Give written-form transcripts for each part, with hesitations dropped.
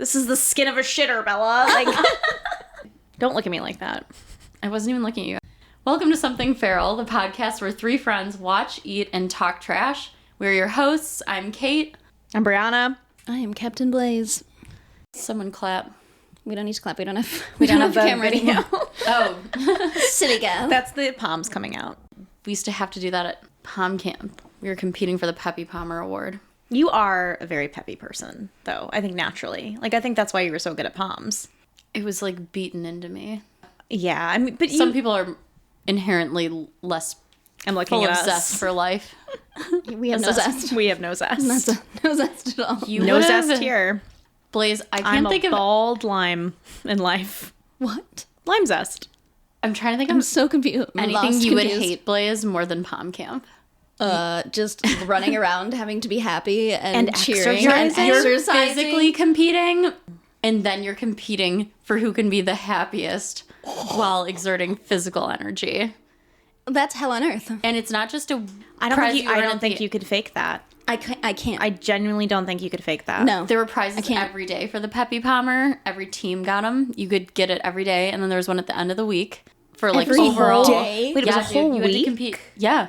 This is the skin of a shitter, Bella. Like, don't look at me like that. I wasn't even looking at you. Welcome to Something Feral, the podcast where three friends watch, eat, and talk trash. We're your hosts. I'm Kate. I'm Brianna. I am Captain Blaze. Someone clap. We don't need to clap. We don't have We don't have the the camera video. anymore. Oh. City gal. That's the palms coming out. We used to have to do that at Pom Camp. We were competing for the Peppy Palmer Award. You are a very peppy person, though. I think naturally. Like, I think that's why you were so good at palms. It was like beaten into me. Yeah, I mean, but Some people are inherently less I'm looking full at of us. zest for life. We have no zest. We have no zest. No zest at all. You No would've- zest here. Blaze, I I'm can't a think of... bald lime in life. What? Lime zest. I'm trying to think I'm of so confused. anything you would hate, Blaze, more than Pom Camp. Just running around, having to be happy and cheering exercising. and You're exercising. physically competing, and then you're competing for who can be the happiest while exerting physical energy. That's hell on earth. And it's not just a I don't prize think you, I win don't at think the- you could fake that. I can't. I genuinely don't think you could fake that. No. There were prizes can't. every day for the Peppy Palmer. Every team got them. You could get it every day, and then there was one at the end of the week for like Every overall. day? Wait, it was a whole you had to week? compete. Yeah.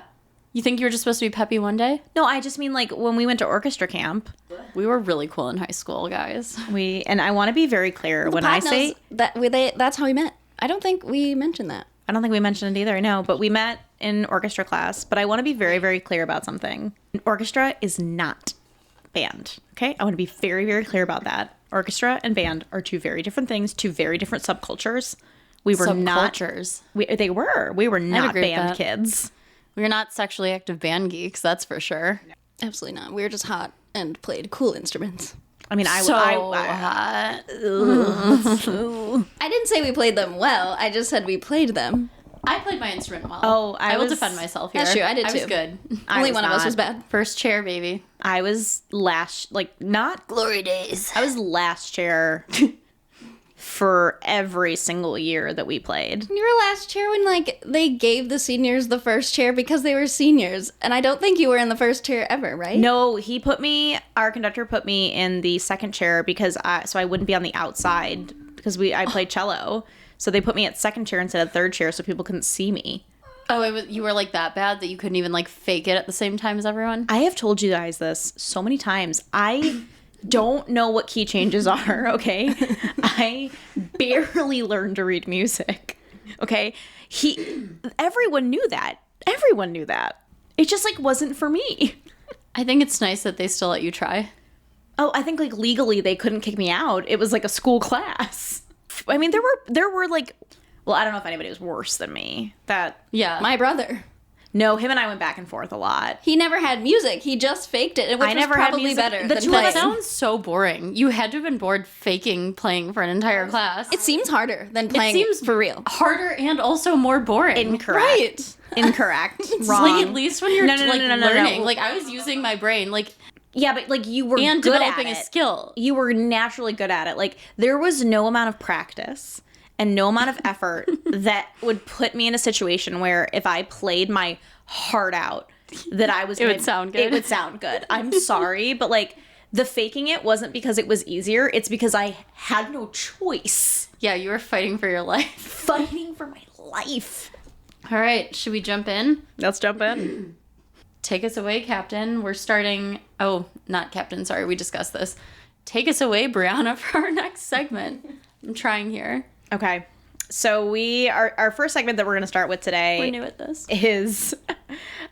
You think you were just supposed to be Peppy one day? No, I just mean like when we went to orchestra camp, We were really cool in high school, guys. and I want to be very clear when I Pod say, knows that's how we met. I don't think we mentioned that. I don't think we mentioned it either, no, but we met in orchestra class, but I want to be very, very clear about something. Orchestra is not band, okay? I want to be very, very clear about that. Orchestra and band are two very different things, two very different subcultures. We were not, Subcultures. we were not agree with band that. kids. We're not sexually active band geeks, that's for sure. Absolutely not. We were just hot and played cool instruments. I mean, So hot. I didn't say we played them well. I just said we played them. I played my instrument well. Oh, I will was- defend myself here. That's true, I did I was too. good. Only was one of us not. was bad. First chair, baby. I was not Glory days. I was last chair for every single year that we played. You were last chair when, like, they gave the seniors the first chair because they were seniors. And I don't think you were in the first chair ever, right? No, our conductor put me in the second chair because I wouldn't be on the outside because I played cello. So they put me at second chair instead of third chair so people couldn't see me. Oh, you were like that bad that you couldn't even like fake it at the same time as everyone? I have told you guys this so many times. I don't know what key changes are, okay? I barely learned to read music, okay? Everyone knew that. Everyone knew that. It just like wasn't for me. I think it's nice that they still let you try. Oh, I think like legally they couldn't kick me out. It was like a school class. I mean, there were like, well, I don't know if anybody was worse than me. Yeah. My brother. No, him and I went back and forth a lot. He never had music. He just faked it, which I was never had probably music. better The than two of us playing. Sounds so boring. You had to have been bored faking playing for an entire class. It seems harder than playing seems for real. harder and also more boring. Incorrect. Right. Incorrect. Wrong. Like at least when you're No, no, no, like no, no, no, learning. no. Like I was using my brain like Yeah, but like you were and good developing at a it. skill. You were naturally good at it. Like there was no amount of practice and no amount of effort that would put me in a situation where if I played my heart out, that I was. It would sound good. It would sound good. I'm sorry, but like the faking it wasn't because it was easier. It's because I had no choice. Yeah, you were fighting for your life. Fighting for my life. All right, should we jump in? Let's jump in. Take us away, Captain. We're starting. Oh, not Captain. Sorry, we discussed this. Take us away, Brianna, for our next segment. I'm trying here. Okay. So our first segment that we're going to start with today We're new at this. is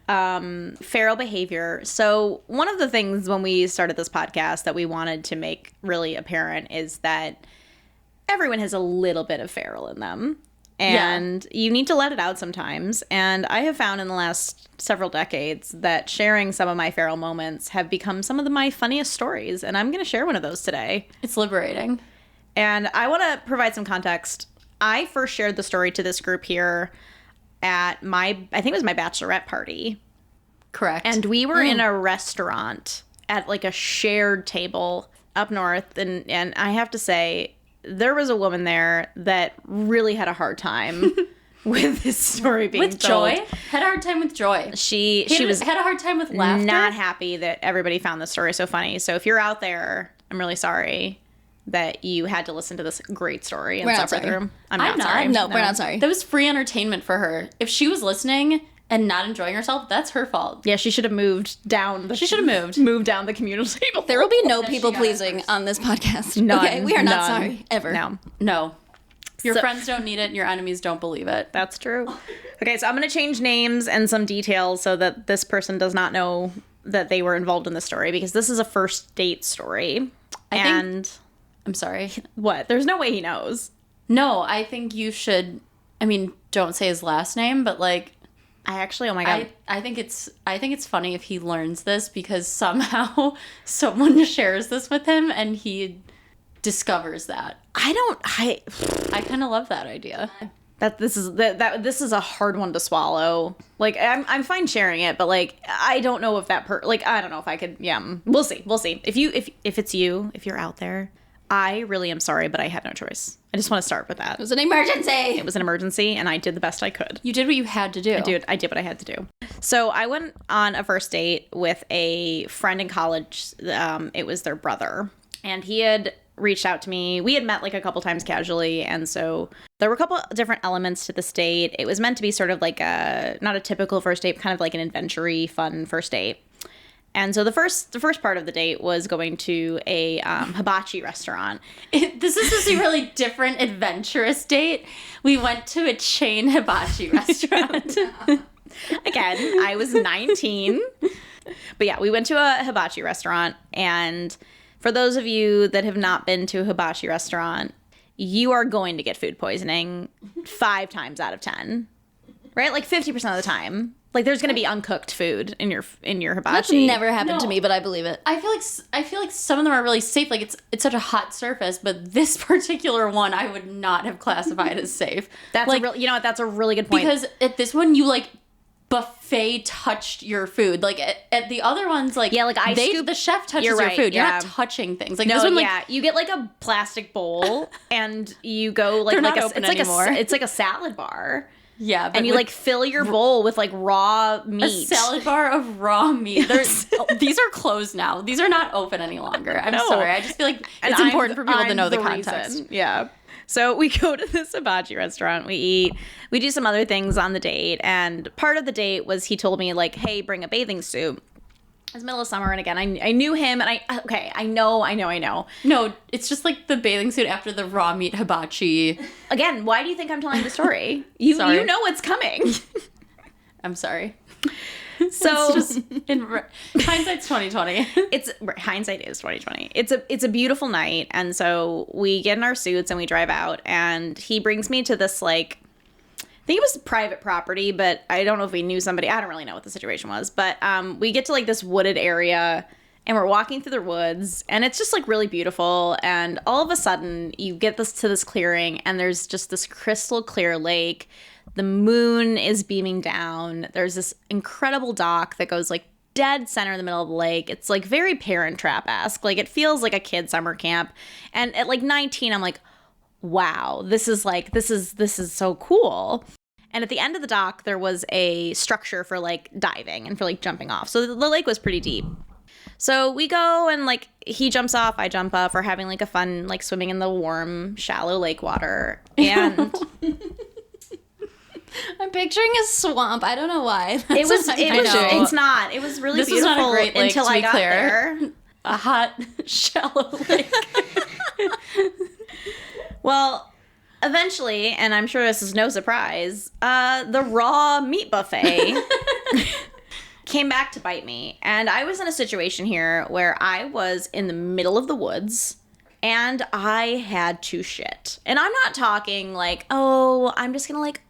feral behavior. So one of the things when we started this podcast that we wanted to make really apparent is that everyone has a little bit of feral in them. And you need to let it out sometimes. And I have found in the last several decades that sharing some of my feral moments have become some of my funniest stories. And I'm going to share one of those today. It's liberating. And I want to provide some context. I first shared the story to this group here at I think it was my bachelorette party. Correct. And we were in a restaurant at like a shared table up north. And I have to say, there was a woman there that really had a hard time with this story being with told. joy? Had a hard time with joy. She was had a hard time with laughter. not happy that everybody found this story so funny. So if you're out there, I'm really sorry. that you had to listen to this great story and We're not suffer sorry. through. I'm not. sorry. No, we're not sorry. That was free entertainment for her. If she was listening and not enjoying herself, that's her fault. Yeah, she should have moved down. She should have moved. Moved down the communal table. There will be no That she people got it pleasing first. on this podcast. None. Okay, we are not None. sorry ever. No. Your So- friends don't need it, and your enemies don't believe it. That's true. Okay, so I'm going to change names and some details so that this person does not know that they were involved in the story, because this is a first date story. And I'm sorry. what? There's no way he knows. No, I think you should. I mean, don't say his last name, but like, I actually, oh my God. I think it's funny if he learns this, because somehow someone shares this with him and he discovers that. I kind of love that idea. this is a hard one to swallow. Like, I'm fine sharing it, but like, I don't know if that I don't know if I could. Yeah, we'll see. If it's you, if you're out there, I really am sorry, but I had no choice. I just want to start with that. It was an emergency. It was an emergency, and I did the best I could. You did what you had to do. I did what I had to do. So I went on a first date with a friend in college. It was their brother, and he had reached out to me. We had met like a couple times casually, and so there were a couple different elements to this date. It was meant to be sort of like not a typical first date, kind of like an adventure-y, fun first date. And so the first part of the date was going to a hibachi restaurant. This is a really different, adventurous date. We went to a chain hibachi restaurant. Again, I was 19. But yeah, we went to a hibachi restaurant. And for those of you that have not been to a hibachi restaurant, you are going to get food poisoning 5 times out of 10. Right? Like 50% of the time. Like, there's going to be uncooked food in your hibachi. That's never happened to No. me, but I believe it. I feel like some of them are really safe. Like, it's such a hot surface, but this particular one I would not have classified as safe. That's like, you know what? That's a really good point. because at this one you like buffet touched your food. Like at the other ones, like, Yeah, like, I scoop- the chef touches You're your right, food. You're yeah. not touching things. Like No, this one, like, yeah, you get like a plastic bowl, and you go like They're not like open it's like anymore. it's like a salad bar, yeah, but and you with like fill your bowl with like raw a meat. salad bar of raw meat. These are closed now. These are not open any longer. I'm No. sorry. I just feel like And it's important for people to I'm know the the context. reason. Yeah. So we go to this hibachi restaurant, we eat, we do some other things on the date, and part of the date was he told me like, hey, bring a bathing suit. It's middle of summer, and again, I knew him, and I know. No, it's just like the bathing suit after the raw meat hibachi. Again, why do you think I'm telling the story? You know it's coming. I'm sorry. So It's just hindsight's 2020. Hindsight is 2020. It's a beautiful night, and so we get in our suits and we drive out, and he brings me to this like, I think it was private property, but I don't know if we knew somebody. I don't really know what the situation was, but we get to like this wooded area, and we're walking through the woods, and it's just like really beautiful, and all of a sudden you get to this clearing, and there's just this crystal clear lake. The moon is beaming down. There's this incredible dock that goes like dead center in the middle of the lake. It's like very Parent Trap-esque. Like, it feels like a kid summer camp. And at like 19, I'm like, wow, this is so cool. And at the end of the dock, there was a structure for like diving and for like jumping off. So the lake was pretty deep. So we go, and like he jumps off, I jump up. We're having like a fun like swimming in the warm, shallow lake water. And I'm picturing a swamp. I don't know why. it's not. It was really This was beautiful not a great lake, until to I be got clear. there. A hot, shallow lake. Well, eventually, and I'm sure this is no surprise, the raw meat buffet came back to bite me. And I was in a situation here where I was in the middle of the woods, and I had to shit. And I'm not talking like, oh, I'm just gonna like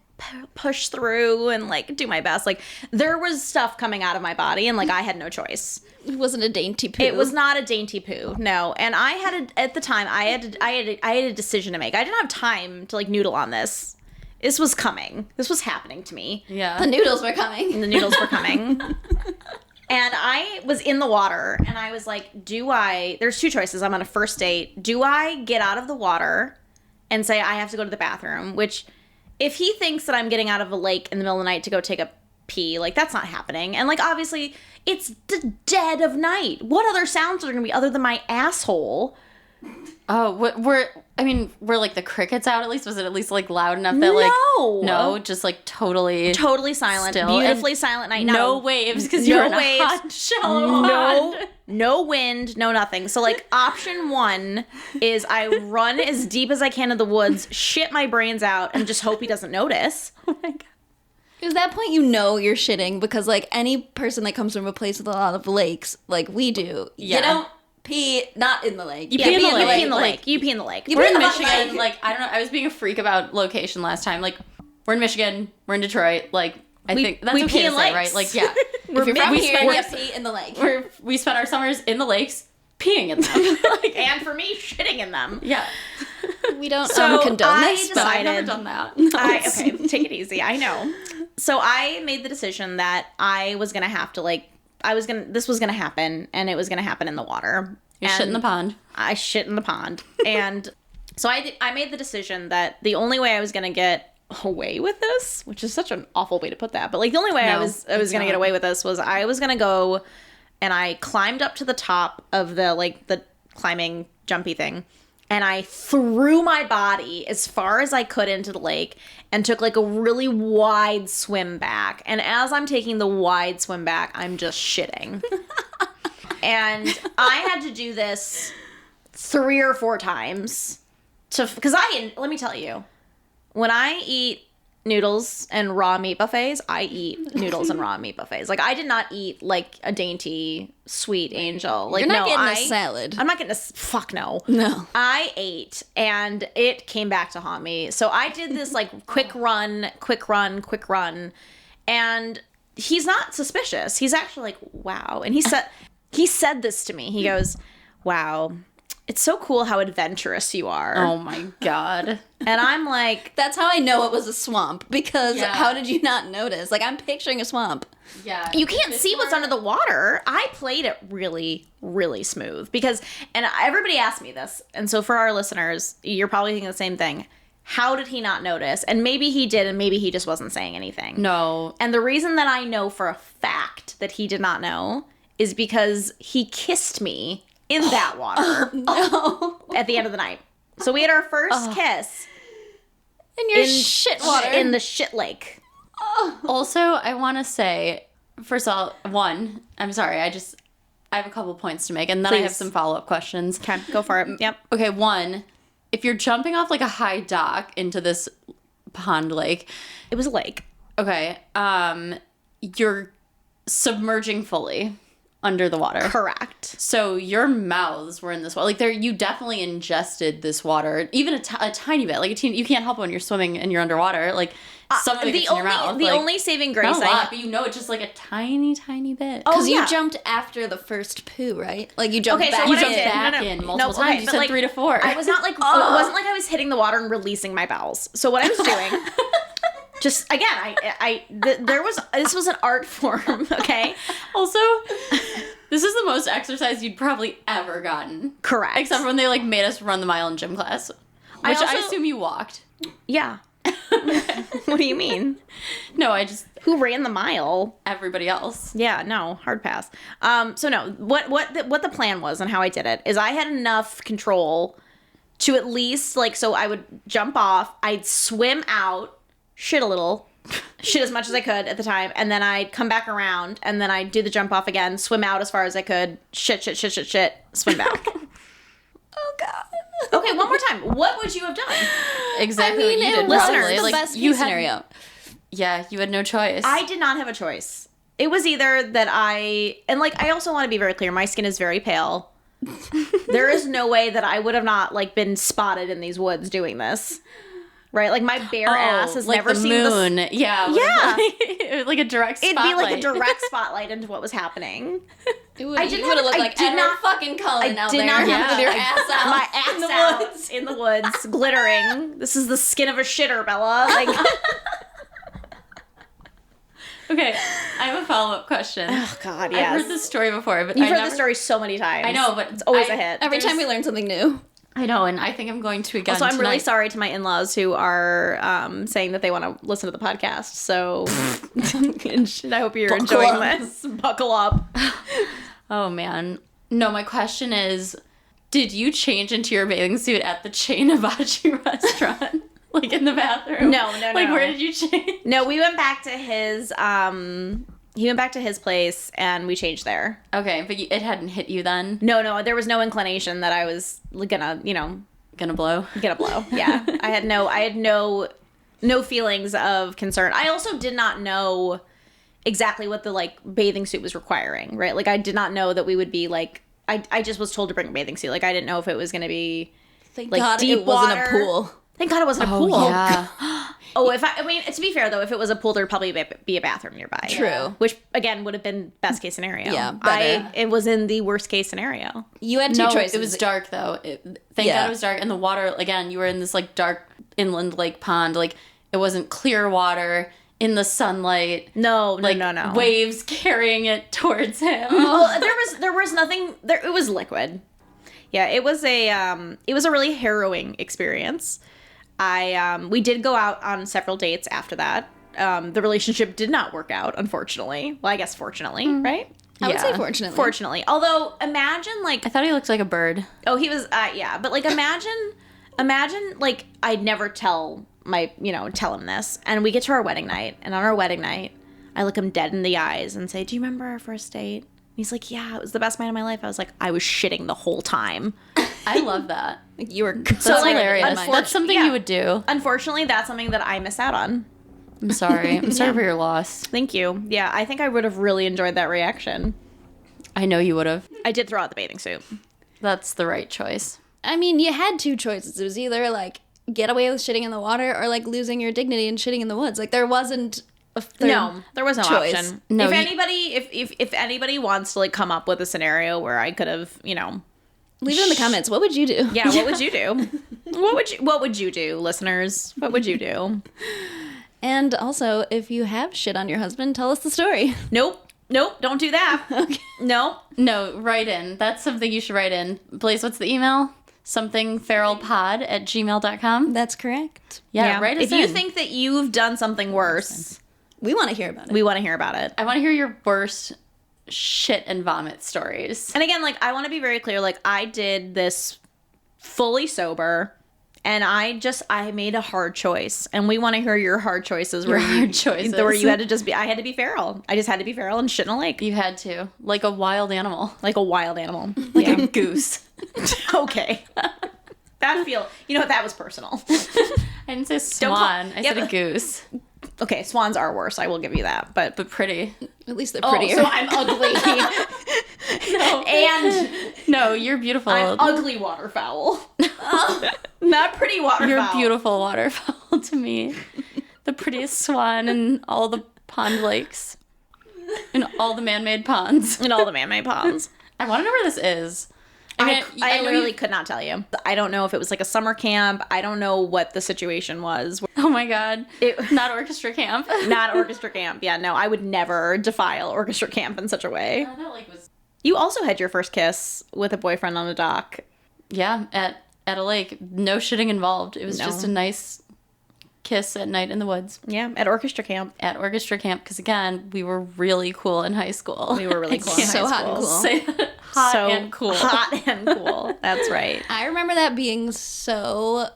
push through and like do my best. Like, there was stuff coming out of my body, and like I had no choice. It wasn't a dainty poo. It was not a dainty poo, no. And I had at the time I had a decision to make. I didn't have time to like noodle on this. This was coming. This was happening to me. Yeah. The noodles were coming. And the noodles were coming. And I was in the water, and I was like, there's 2 choices. I'm on a first date. Do I get out of the water and say I have to go to the bathroom? Which, if he thinks that I'm getting out of a lake in the middle of the night to go take a pee, like, that's not happening. And like, obviously, it's the dead of night. What other sounds are there gonna be other than my asshole Oh, were like the crickets out at least? Was it at least like loud enough that like no, just like totally silent, still, beautifully silent night. No waves because you're in a hot, shallow pond. No wind, no nothing. So like option 1 is I run as deep as I can in the woods, shit my brains out, and just hope he doesn't notice. Oh my god. At that point, you know you're shitting because like any person that comes from a place with a lot of lakes, like we do, you don't pee not in the lake. You pee in the lake. You pee in the lake. You pee in the lake. We're in Michigan. Like, I don't know. I was being a freak about location last time. Like, we're in Michigan. We're in Detroit. Like, I think that's okay to say, right? Like, yeah. If you're from here, you pee in the lake. We spend our summers in the lakes peeing in them. Like, and for me, shitting in them. Yeah. We don't so condone this, but I've never done that. Okay, take it easy. I know. So I made the decision that I was going to have to, like, this was going to happen, and it was going to happen in the water. You shit in the pond. I shit in the pond. And so I made the decision that the only way I was going to get away with this, which is such an awful way to put that, but like the only way I was going to get away with this was I was going to go and I climbed up to the top of the climbing jumpy thing, and I threw my body as far as I could into the lake and took like a really wide swim back. And as I'm taking the wide swim back, I'm just shitting. And I had to do this 3 or 4 times because let me tell you, when I eat noodles and raw meat buffets, I eat noodles and raw meat buffets. Like, I did not eat like a dainty sweet angel. Like, you're not getting a salad. I'm not getting fuck no. No. I ate and it came back to haunt me. So I did this like quick run. And he's not suspicious. He's actually like, wow. And he said this to me. He goes, wow, it's so cool how adventurous you are. Oh my god. And I'm like, that's how I know it was a swamp, because how did you not notice? Like, I'm picturing a swamp. Yeah. You can't see what's under the water. I played it really, really smooth because, and everybody asked me this. And so for our listeners, you're probably thinking the same thing. How did he not notice? And maybe he did, and maybe he just wasn't saying anything. No. And the reason that I know for a fact that he did not know is because he kissed me in that water. No. At the end of the night. So we had our first kiss. In your shit water. In the shit lake. Also, I want to say, first of all, one, I'm sorry, I have a couple points to make, and then I have some follow-up questions. Okay, go for it. Yep. Okay, one, if you're jumping off like a high dock into this pond lake. It was a lake. Okay, you're submerging fully under the water. Correct. So your mouths were in this water. Like, you definitely ingested this water, even a tiny bit. Like, you can't help it when you're swimming and you're underwater. Like, some of it gets in your mouth. The only saving grace, not a lot, but you know it's just like a tiny, tiny bit. Because you jumped after the first poo, right? Like, you jumped back in. You jumped back in multiple times. You said like, 3 to 4. I was not like, it wasn't like I was hitting the water and releasing my bowels. So what I was doing... Just again, this was an art form, okay? Also, this is the most exercise you'd probably ever gotten. Correct. Except for when they like made us run the mile in gym class, which I assume you walked. Yeah. What do you mean? No, who ran the mile? Everybody else. Yeah, no, hard pass. So no, what the plan was and how I did it is I had enough control to at least so I would jump off, I'd swim out. Shit a little, shit as much as I could at the time, and then I'd come back around, and then I'd do the jump off again, swim out as far as I could, shit, swim back. Oh, God. Okay, one more time. What would you have done? Exactly what you did. Listeners, probably. the best case scenario. Yeah, you had no choice. I did not have a choice. It was either that I also want to be very clear, my skin is very pale. There is no way that I would have not, been spotted in these woods doing this. Right, like my bare ass has never seen the moon. Yeah, it was like a direct spotlight. It'd be like a direct spotlight into what was happening. You would have looked like Edward fucking Cullen out there with your ass out. My ass out in the woods, glittering. This is the skin of a shitter, Bella. Okay, I have a follow-up question. Oh God, yes. I've heard this story before, but you've heard this story so many times. I know, but it's always a hit. Every time we learn something new. I know, and I think I'm going to again. Also, I'm tonight. really sorry to my in-laws who are saying that they want to listen to the podcast. So I hope you're enjoying this. Buckle up. Oh man, no. My question is, Did you change into your bathing suit at the chain hibachi restaurant? Like in the bathroom? No. Like, where did you change? No, we went back to his, he went back to his place and we changed there. Okay, but it hadn't hit you then? No, there was no inclination that I was gonna, Gonna blow? Gonna blow, yeah. I had no feelings of concern. I also did not know exactly what the, like, bathing suit was requiring, right? Like, I did not know that we would be, like, I just was told to bring a bathing suit. Like, I didn't know if it was gonna be, Thank like, God deep it wasn't water. a pool. Thank God it wasn't a pool. Yeah. Oh, I mean, to be fair, though, if it was a pool, there'd probably be a bathroom nearby. True. Which, again, would have been best case scenario. Yeah, better. It was in the worst case scenario. You had two choices. It was dark, though. Thank God it was dark. And the water, again, you were in this, like, dark inland lake pond. Like, it wasn't clear water in the sunlight. No. Waves carrying it towards him. Oh, there was nothing there. It was liquid. Yeah, it was a really harrowing experience. We did go out on several dates after that. The relationship did not work out, unfortunately. Well, I guess fortunately, right? I would say fortunately. Fortunately. Although, imagine, like... I thought he looked like a bird. Oh, he was, yeah. But, like, imagine, like, I'd never tell him this. And we get to our wedding night. And on our wedding night, I look him dead in the eyes and say, do you remember our first date? And he's like, yeah, it was the best night of my life. I was like, I was shitting the whole time. I love that. You were That's hilarious. unfortunately- That's something you would do. Unfortunately, that's something that I miss out on. I'm sorry. I'm sorry for your loss. Thank you. Yeah, I think I would have really enjoyed that reaction. I know you would have. I did throw out the bathing suit. That's the right choice. I mean, you had two choices. It was either, like, get away with shitting in the water or, like, losing your dignity and shitting in the woods. Like, there wasn't a third No, there was no choice. option. No, if anybody wants to, like, come up with a scenario where I could have, Leave it in the comments. What would you do? yeah, what would you do? What would you do, listeners? What would you do? And also, if you have shit on your husband, tell us the story. Nope, don't do that. Okay. Nope. No, write in. That's something you should write in. Blaze, what's the email? somethingferalpod@gmail.com. That's correct. Yeah, write us If you think that you've done something worse, We want to hear about it. we want to hear about it. I want to hear your worst shit and vomit stories. And again, like, I want to be very clear, like, I did this fully sober, and I made a hard choice, and we want to hear your hard choices where you had to just be, I had to be feral. I just had to be feral and shit in a lake. You had to. Like a wild animal. Like a wild animal. Like a goose. Okay. That was personal. I didn't say swan. I said a goose. Okay, swans are worse, I will give you that, but Pretty. At least they're prettier. so I'm ugly. No. And No, you're beautiful. I'm ugly waterfowl. Not pretty waterfowl. You're a beautiful waterfowl to me. The prettiest swan in all the pond lakes. In all the man-made ponds. In all the man-made ponds. I want to know where this is. I know literally could not tell you. I don't know if it was like a summer camp. I don't know what the situation was. Oh my God. Not orchestra camp. Not orchestra camp. Yeah, no, I would never defile orchestra camp in such a way. was... You also had your first kiss with a boyfriend on a dock. Yeah, at a lake. No shitting involved. It was just a nice kiss at night in the woods. Yeah, at orchestra camp. At orchestra camp, because again, we were really cool in high school. We were really cool in high So school. hot and cool. Say that. Hot and cool. Hot and cool. That's right. I remember that being so...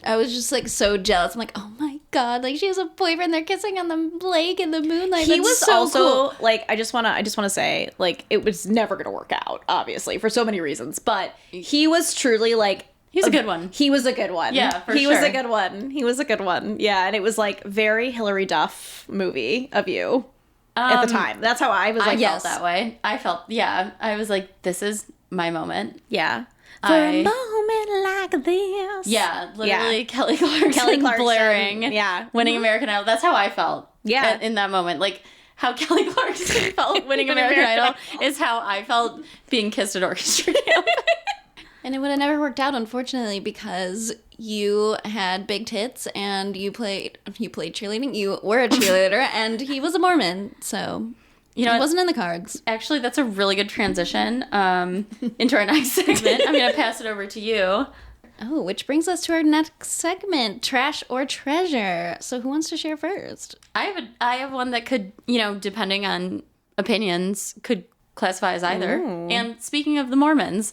I was just, like, so jealous. I'm like, oh my God, like, she has a boyfriend. They're kissing on the lake in the moonlight. He That's was so also cool. like, I just want to say, like, it was never going to work out, obviously, for so many reasons, but he was truly like, He's a good one. He was a good one. Yeah, He was a good one. He was a good one. Yeah, and it was like very Hillary Duff movie of you at the time. That's how I was like, I felt that way. I was like, this is my moment. Yeah. For a moment like this. Yeah, literally Kelly Clarkson blaring. Yeah. Winning American Idol. That's how I felt. Yeah. In that moment. Like, how Kelly Clarkson felt winning American Idol is how I felt being kissed at orchestra camp. And it would have never worked out, unfortunately, because you had big tits and you played cheerleading. You were a cheerleader, and he was a Mormon, so it wasn't in the cards. Actually, that's a really good transition into our next segment. I'm going to pass it over to you. Oh, which brings us to our next segment, Trash or Treasure. So who wants to share first? I have one that could, depending on opinions, could classify as either. Ooh. And speaking of the Mormons,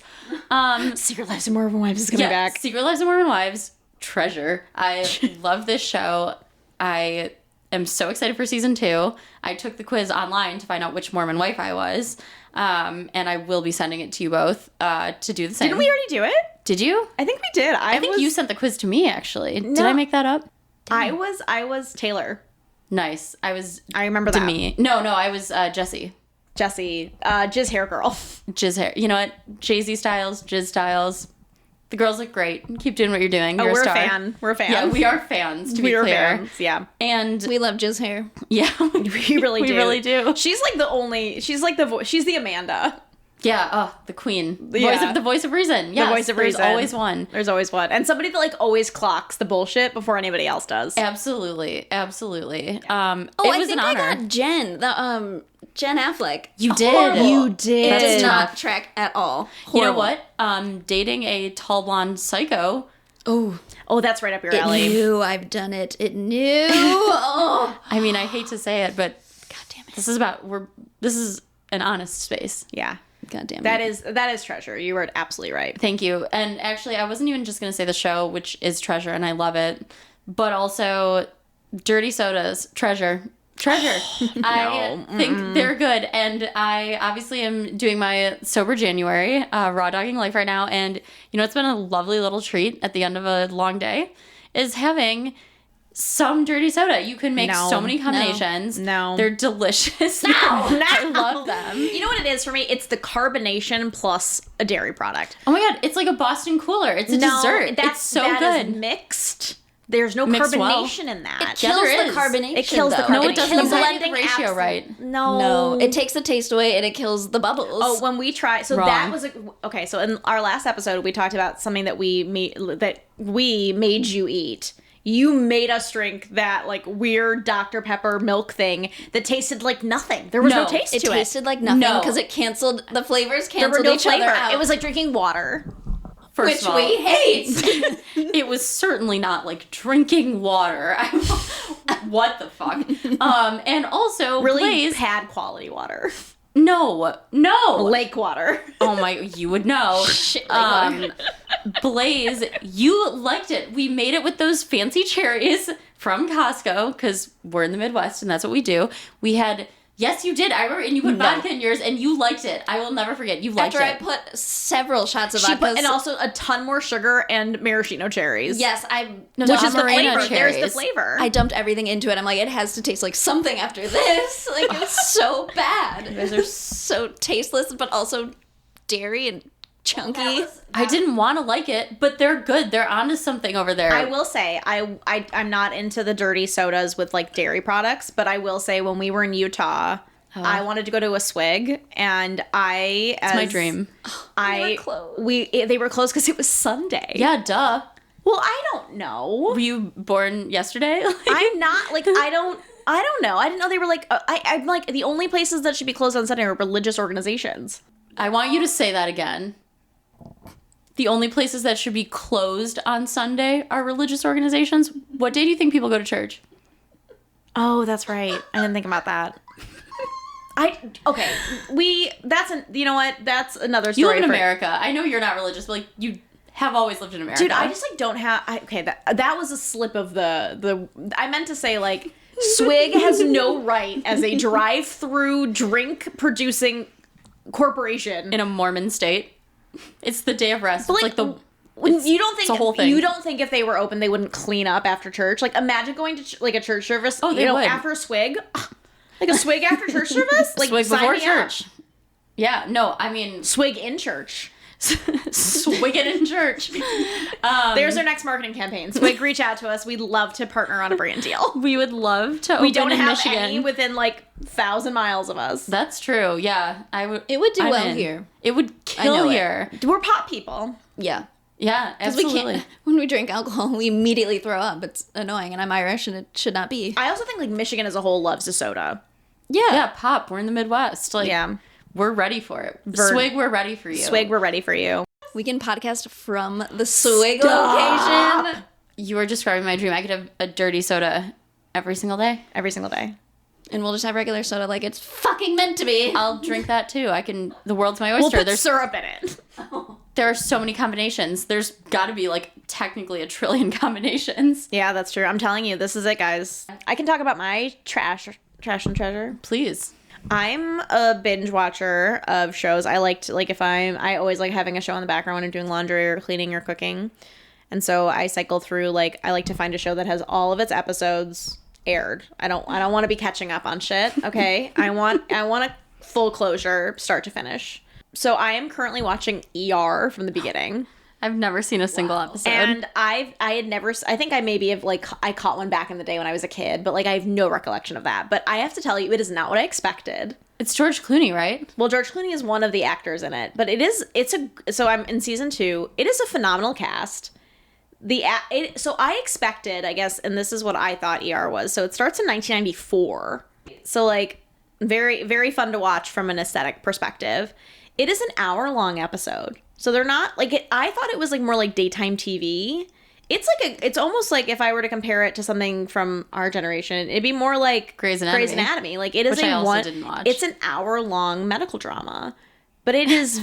Secret Lives of Mormon Wives is coming back. Secret Lives of Mormon Wives, treasure. I love this show. I am so excited for season 2. I took the quiz online to find out which Mormon wife I was. And I will be sending it to you both to do the same. Didn't we already do it? Did you? I think we did. I think you sent the quiz to me, actually. Did I make that up? I was Taylor. Nice. I remember that. Demi. No, I was Jessie. Jizz hair girl. Jizz hair. You know what? Jay-Z Styles, Jizz Styles. The girls look great. Keep doing what you're doing. You're we're a star. We're fans. Yeah, we are fans, to be clear. Fans, yeah. And We love Jizz hair. yeah, we really do. We really do. She's the Amanda. Yeah, the queen. Yeah. The voice of reason. Yes, The voice of reason. There's always one. There's always one. And somebody that like always clocks the bullshit before anybody else does. Absolutely. Oh, it I was think an honor. I got Jen, Jen Affleck. You did. Horrible. You did. It does tough. not track at all. You know Horrible. what? Dating a tall blonde psycho. Oh, that's right up your It alley. knew I've done it. It knew. Oh. I mean, I hate to say it, but God damn it. This is an honest space. Yeah. God damn it. That is treasure. You were absolutely right. Thank you. And actually, I wasn't even just going to say the show, which is treasure, and I love it, but also dirty sodas, treasure. I think they're good. And I obviously am doing my sober January, raw dogging life right now. And you know, it's been a lovely little treat at the end of a long day is having some dirty soda. You can make so many combinations. No. They're delicious. No. I love them. You know what it is for me? It's the carbonation plus a dairy product. Oh my God. It's like a Boston cooler. It's a dessert. It's so that good. Is mixed. There's no Mixed carbonation well. in that. It kills there the is. carbonation. It kills the though. carbonation. No, it doesn't. Kills You the have to get the ratio right. No, it takes the taste away and it kills the bubbles. Oh, when we try, so Wrong. that was okay. So in our last episode, we talked about something that we made you eat. You made us drink that like weird Dr. Pepper milk thing that tasted like nothing. There was no taste it to it. tasted like nothing No. because it canceled the flavors. There were Canceled no each flavor. other out. It was like drinking water. First which of all, we hate. it was certainly not like drinking water. What the fuck? And also, Really Blaze. bad quality water. No. Lake water. Oh my, you would know. Shit, lake water. Blaze, you liked it. We made it with those fancy cherries from Costco because we're in the Midwest and that's what we do. We had, yes, you did. I remember, and you put vodka in yours and you liked it. I will never forget. You liked After it. I put several shots of She vodka. put, and also a ton more sugar and maraschino cherries. yes, No, Which is the Amarena flavor. There's the cherries. flavor. I dumped everything into it. I'm like, it has to taste like something after this. Like, it's so bad. Those are so tasteless, but also dairy and chunky. I didn't want to like it, but they're good. They're onto something over there. I will say, I'm not into the dirty sodas with like dairy products, but I will say when we were in Utah, I wanted to go to a swig, and It's my dream. They were closed. They were closed because it was Sunday. Yeah, duh. Well, I don't know. Were you born yesterday? I'm not like I don't know. I didn't know they were like I'm like the only places that should be closed on Sunday are religious organizations. I want you to say that again. The only places that should be closed on Sunday are religious organizations. What day do you think people go to church? Oh, that's right. I didn't think about that. You know what? That's another story. You live in for- America. I know you're not religious, but like you have always lived in America. Dude, I just like don't have. That was a slip of the. I meant to say like Swig has no right as a drive-through drink producing corporation. in a Mormon state. It's the day of rest. But, It's like the you don't think it's a whole thing. You don't think if they were open they wouldn't clean up after church? Like imagine going to like a church service. Oh, they would. After a swig, like a swig after church service. Like swig sign before me church. up. Yeah, no, I mean Swig in church. swig it in church. There's our next marketing campaign. Swig, reach out to us. We'd love to partner on a brand deal. We would love to. We open don't in have Michigan. any within like 1,000 miles of us. That's true. Yeah, I would. It would do I'm well in. here. It would know kill it. here. We're pot people. Yeah. Yeah, Because we absolutely. can't, when we drink alcohol, we immediately throw up. It's annoying, and I'm Irish, and it should not be. I also think like Michigan as a whole loves a soda. Yeah, pop. We're in the Midwest. Like, Yeah. we're ready for it. Swig, we're ready for you. Swig, we're ready for you. We can podcast from the Swig location. You were describing my dream. I could have a dirty soda every single day. Every single day. And we'll just have regular soda like it's fucking meant to be. I'll drink that too. The world's my oyster. We'll put syrup in it. There are so many combinations. There's got to be like technically 1 trillion combinations. Yeah, that's true. I'm telling you, this is it, guys. I can talk about my trash and treasure. Please. I'm a binge watcher of shows. I always like having a show in the background when I'm doing laundry or cleaning or cooking. And so I cycle through, like, I like to find a show that has all of its episodes aired. I don't want to be catching up on shit, okay? I want a full closure, start to finish. So I am currently watching ER from the beginning. I've never seen a single episode. And I think I maybe have, like, I caught one back in the day when I was a kid, but, like, I have no recollection of that. But I have to tell you, it is not what I expected. It's George Clooney, right? Well, George Clooney is one of the actors in it, but so I'm in season 2. It is a phenomenal cast. So I expected, I guess, and this is what I thought ER was. So it starts in 1994. So, like, very, very fun to watch from an aesthetic perspective. It is an hour-long episode. So they're not, like, I thought it was, like, more like daytime TV. It's almost like if I were to compare it to something from our generation, it'd be more like Grey's Anatomy. Like, it is which I also didn't watch. It's an hour-long medical drama. But it is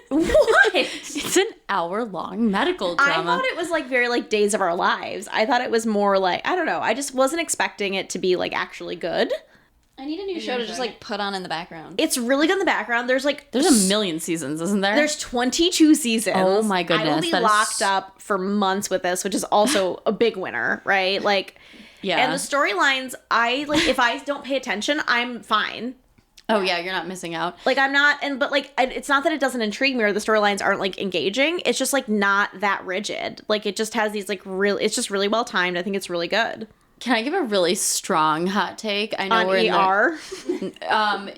what? It's an hour-long medical drama. I thought it was like very like Days of Our Lives. I thought it was more like, I don't know. I just wasn't expecting it to be like actually good. I need a new show to just like put on in the background. It's really good in the background. There's a million seasons, isn't there? There's 22 seasons. Oh my goodness. I will be locked up for months with this, which is also a big winner, right? Like, yeah. And the storylines, if I don't pay attention, I'm fine. Oh yeah, you're not missing out. Like, I'm not, but like, it's not that it doesn't intrigue me or the storylines aren't like engaging. It's just like not that rigid. Like, it just has these like it's just really well timed. I think it's really good. Can I give a really strong hot take? I know on we're ER.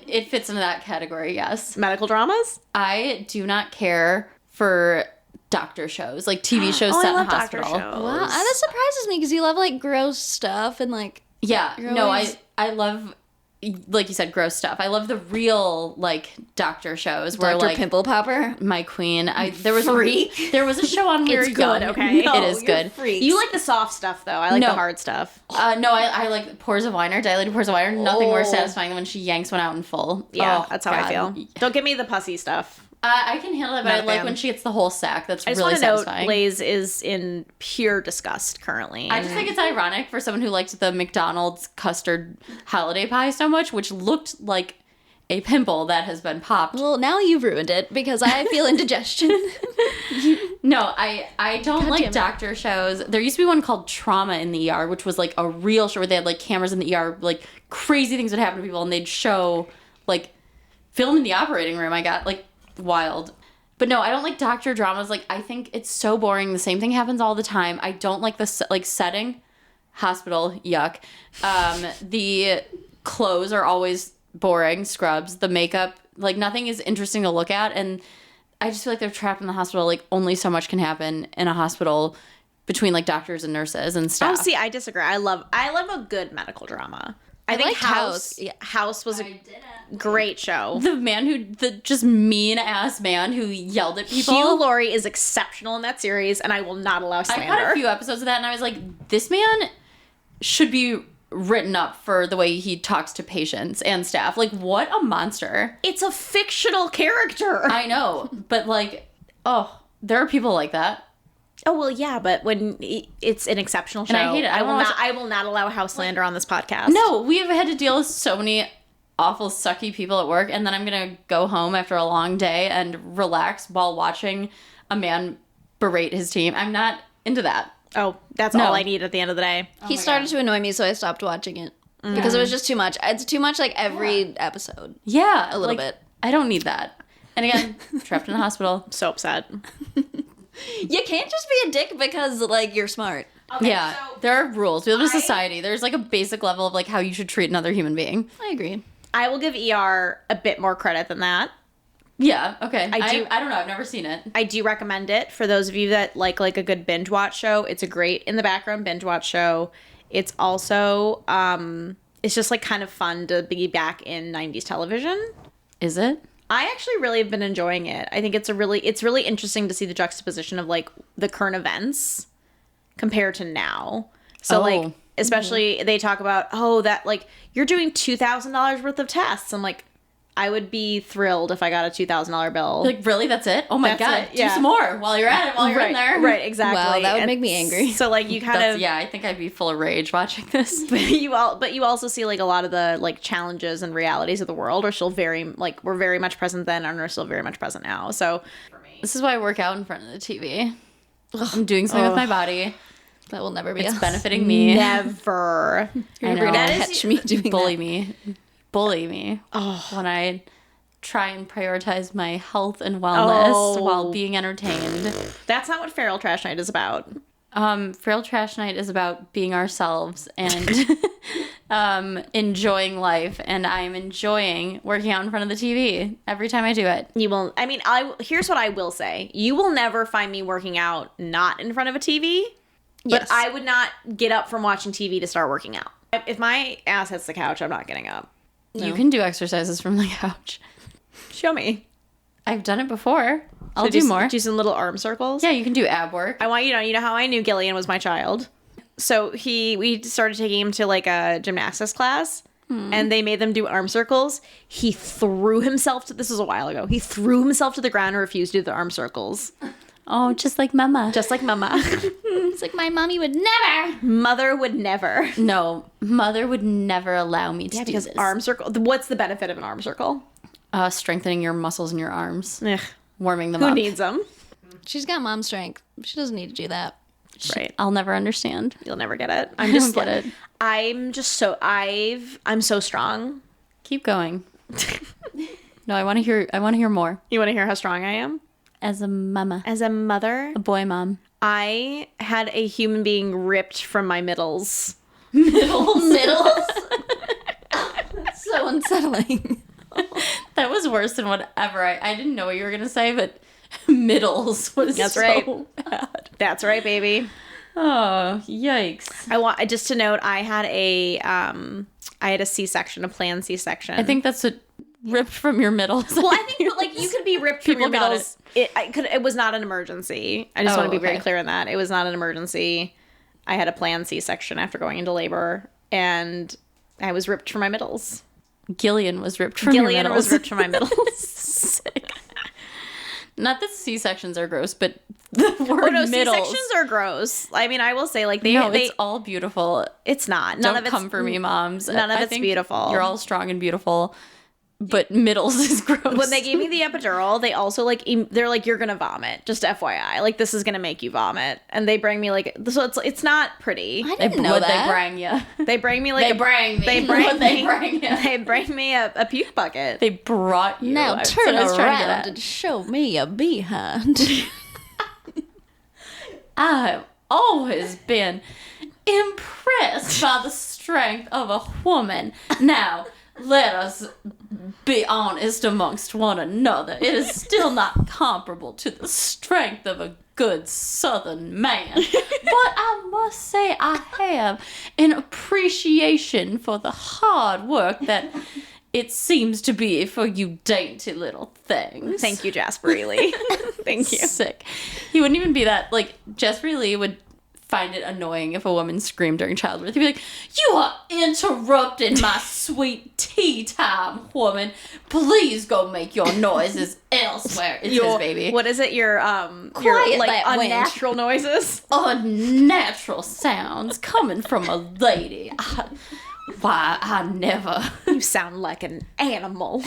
It fits into that category. Yes. Medical dramas. I do not care for doctor shows, like TV shows set in a hospital. Wow, that surprises me because you love like gross stuff and like. Yeah. No, I love. Like you said, gross stuff. I love the real like doctor shows where Dr. like Pimple Popper, my queen. There was Freak. There was a show on we were young. Okay, no, it is good. Freaks. You like the soft stuff though. I like the hard stuff. No, I like Pores of Wine or Dilated Pores of Wine. Nothing more satisfying than when she yanks one out in full. Yeah, that's how I feel. Don't give me the pussy stuff. I can handle it, but I like when she gets the whole sack. That's really satisfying. I just want to note, Blaze is in pure disgust currently. I just think it's ironic for someone who liked the McDonald's custard holiday pie so much, which looked like a pimple that has been popped. Well, now you've ruined it because I feel indigestion. No, I don't like doctor shows. There used to be one called Trauma in the ER, which was like a real show where they had like cameras in the ER, like crazy things would happen to people, and they'd show like film in the operating room. I got like wild. But no, I don't like doctor dramas. Like, I think it's so boring. The same thing happens all the time. I don't like the like setting. Hospital, yuck. The clothes are always boring. Scrubs. The makeup, like nothing is interesting to look at. And I just feel like they're trapped in the hospital. Like, only so much can happen in a hospital between like doctors and nurses and stuff. Oh, see, I disagree. I love a good medical drama. I think House was a great show. The just mean ass man who yelled at people. Hugh Laurie is exceptional in that series, and I will not allow slander. I caught a few episodes of that, and I was like, this man should be written up for the way he talks to patients and staff. Like, what a monster. It's a fictional character. I know, but like, there are people like that. Oh, well, yeah, but when it's an exceptional show, and I hate it. I will not allow house slander on this podcast. No, we have had to deal with so many awful, sucky people at work, and then I'm going to go home after a long day and relax while watching a man berate his team. I'm not into that. Oh, that's all I need at the end of the day. He started to annoy me, so I stopped watching it. Because it was just too much. It's too much, like, every episode. Yeah. A little bit. I don't need that. And again, trapped in the hospital. So upset. You can't just be a dick because, like, you're smart. Okay, yeah, so there are rules. We live in a society. There's, like, a basic level of, like, how you should treat another human being. I agree. I will give ER a bit more credit than that. Yeah, okay. I don't know. I've never seen it. I do recommend it for those of you that like a good binge watch show. It's a great in the background binge watch show. It's also, it's just, like, kind of fun to be back in 90s television. Is it? I actually really have been enjoying it. I think it's really interesting to see the juxtaposition of, like, the current events compared to now. So, like, Especially they talk about, that like you're doing $2,000 worth of tests. I'm like, I would be thrilled if I got a $2,000 bill. Like, really? That's it? Oh my That's God. it, yeah. Do some more while you're at it, while you're in there. Right, exactly. Wow, that would make me angry. So like you kind of Yeah, I think I'd be full of rage watching this. but you also see like a lot of the like challenges and realities of the world are still we're very much present then and are still very much present now. So This is why I work out in front of the TV. I'm doing something with my body. That will never be It's us. benefiting me. never. I know. You're gonna That catch me doing Bully that. bully me when I try and prioritize my health and wellness while being entertained. That's not what Feral Trash Night is about. Feral Trash Night is about being ourselves and enjoying life, and I'm enjoying working out in front of the TV every time I do it. You will. I mean, here's what I will say: you will never find me working out not in front of a TV. But Yes. I would not get up from watching TV to start working out. If my ass hits the couch, I'm not getting up. You can do exercises from the couch. Show me. I've done it before. I'll So do more. Do some little arm circles. Yeah, you can do ab work. I want you to know how I knew Gillian was my child. So we started taking him to like a gymnastics class, and they made them do arm circles. He threw himself this was a while ago. He threw himself to the ground and refused to do the arm circles. Oh, just like mama. Just like mama. It's like my mommy would never. Mother would never. No, mother would never allow me to do Because this. arm circle. What's the benefit of an arm circle? Strengthening your muscles in your arms. Ugh. Warming them Who up. needs them? She's got mom strength. She doesn't need to do that. Right. I'll never understand. You'll never get it. I don't get it. I'm so strong. Keep going. No, I want to hear more. You want to hear how strong I am? As a mama. As a mother, A boy mom. I had a human being ripped from my middles. Middles. So unsettling. That was worse than whatever I didn't know what you were gonna say, but middles was That's so right. bad. That's right, baby. Oh, yikes. I want just to note I had a C-section, a planned C-section. I think that's what ripped from your middles. Well, I think like you could be ripped from your People got middles. It was not an emergency. I just Oh, want to be very okay. clear on that. It was not an emergency. I had a planned C-section after going into labor, and I was ripped from my middles. Gillian was ripped from your Gillian middles. was ripped from my middles. Sick. Not that C-sections are gross, but the word Oh no, middles. C-sections are gross. I mean, I will say like No, they it's all beautiful. it's not. None Don't of it's come for me, moms. none of I it's think beautiful. You're all strong and beautiful, but middles is gross. When they gave me the epidural, they also like they're like, you're gonna vomit. Just FYI, like this is gonna make you vomit, and they bring me like so it's not pretty. I they, didn't know what that. they brang you. They bring me like They brang me. They bring What they me. brang you. They bring me a puke bucket. They brought you. Now That's turn what I was trying to get around at. and show me a behind. I've always been impressed by the strength of a woman. Now, let us be honest amongst one another. It is still not comparable to the strength of a good Southern man. But I must say I have an appreciation for the hard work that it seems to be for you dainty little things. Thank you, Jasper E. Thank you. Sick. He wouldn't even be that, like, Jasper Lee would find it annoying if a woman screamed during childbirth. He'd be like, you are interrupting my sweet tea time, woman. Please go make your noises elsewhere. It's his baby. What is it? Your Quiet like that wind. unnatural noises. Unnatural sounds coming from a lady. I never. You sound like an animal.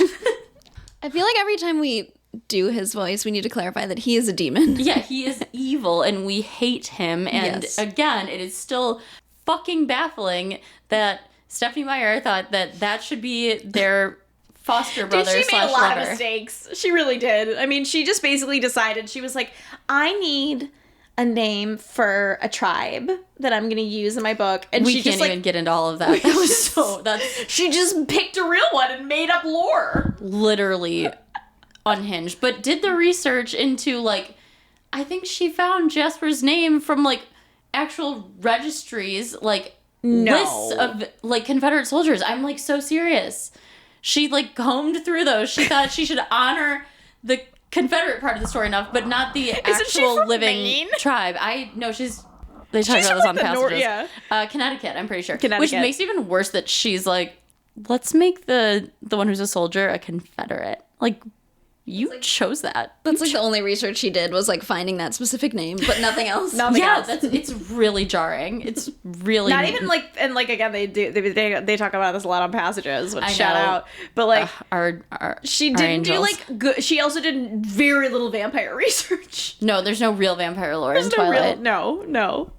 I feel like every time we do his voice, we need to clarify that he is a demon. Yeah, he is evil and we hate him. And Yes. again, it is still fucking baffling that Stephanie Meyer thought that should be their foster brother Dude, she made a lot lover. of mistakes. She really did. I mean, she just basically decided, she was like, I need a name for a tribe that I'm going to use in my book. And We she can't just even get into all of that. That was so, that's she just picked a real one and made up lore. literally unhinged. But did the research into, like, I think she found Jasper's name from, like, actual registries, like, No. lists of, like, Confederate soldiers. I'm, like, so serious. She, like, combed through those. She thought she should honor the Confederate part of the story enough, but not the she actual from living Maine? tribe. I know she's They talk She's about this from, on like, the Passages. yeah. Connecticut, I'm pretty sure. Connecticut. Which makes it even worse that she's like, let's make the one who's a soldier a Confederate. Like, you chose that. That's like the only research she did was like finding that specific name, but nothing else. Nothing else. It's really jarring. It's really Not even like, and like again, they talk about this a lot on Passages, which I shout know. out. But like, she our didn't do angels. like good. She also did very little vampire research. No, there's no real vampire lore in There's no Twilight. real, no.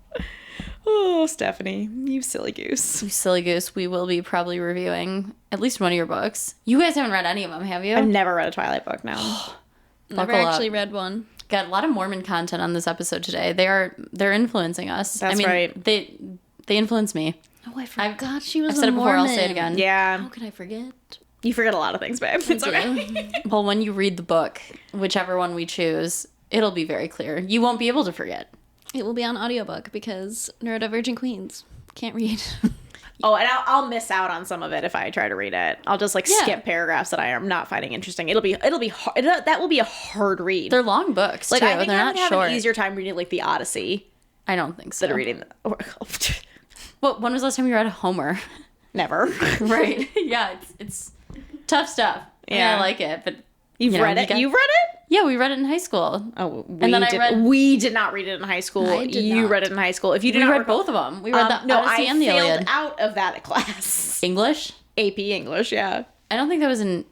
Oh, Stephanie, you silly goose. You silly goose. We will be probably reviewing at least one of your books. You guys haven't read any of them, have you? I've never read a Twilight book. No. Never Buckle actually up. read one. Got a lot of Mormon content on this episode today. They're influencing us. That's right. They influence me. Oh, I forgot she was I've said a it before. Mormon. I'll say it again. Yeah. How could I forget? You forget a lot of things, babe. It's okay. Well, when you read the book, whichever one we choose, it'll be very clear. You won't be able to forget. It will be on audiobook because Neurodivergent Queens can't read. Oh, and I'll miss out on some of it if I try to read it. I'll just like skip paragraphs that I am not finding interesting. It'll be hard. That will be a hard read. They're long books, like too. I think They're I not would have short. an easier time reading like the Odyssey I don't think so. than reading the. Well, when was the last time you read Homer? Never. Right. Yeah, it's tough stuff. Yeah, I like it, but You've you know, read it. you You've read it. yeah, we read it in high school. Oh, and then we did not read it in high school. I did You not. read it in high school. If you did We not read both of them. We read the no, Odyssey I and the failed Iliad. out of that class. English? AP English, yeah. I don't think that was in.